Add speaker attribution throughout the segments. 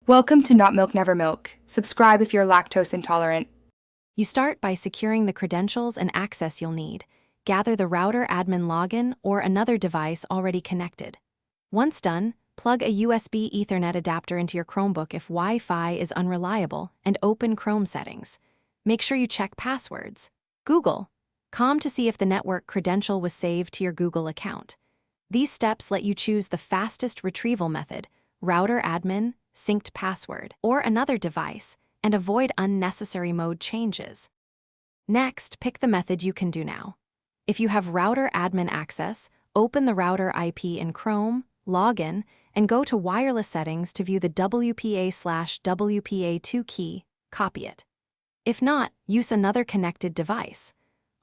Speaker 1: Welcome to Not Milk Never Milk. Subscribe if you're lactose intolerant.
Speaker 2: You start by securing the credentials and access you'll need. Gather the router admin login or another device already connected. Once done, plug a USB Ethernet adapter into your Chromebook if Wi-Fi is unreliable and open Chrome settings. Make sure you check passwords. Google.com to see if the network credential was saved to your Google account. These steps let you choose the fastest retrieval method, router admin, synced password, or another device, and avoid unnecessary mode changes. Next, pick the method you can do now. If you have router admin access, open the router IP in Chrome, log in, and go to wireless settings to view the WPA/WPA2 key, copy it. If not, use another connected device.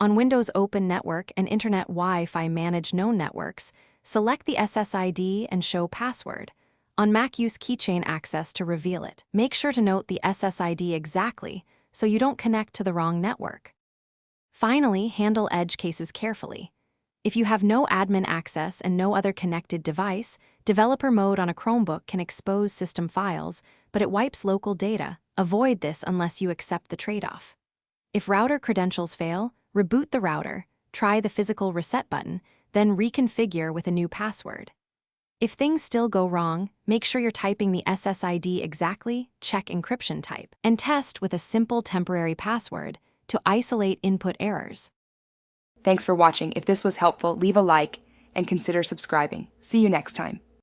Speaker 2: On Windows Open Network and Internet Wi-Fi Manage Known Networks, select the SSID and show password. On Mac, use keychain access to reveal it. Make sure to note the SSID exactly so you don't connect to the wrong network. Finally, handle edge cases carefully. If you have no admin access and no other connected device, developer mode on a Chromebook can expose system files, but it wipes local data. Avoid this unless you accept the trade-off. If router credentials fail, reboot the router, try the physical reset button, then reconfigure with a new password. If things still go wrong, make sure you're typing the SSID exactly, check encryption type, and test with a simple temporary password to isolate input errors.
Speaker 1: Thanks for watching. If this was helpful, leave a like and consider subscribing. See you next time.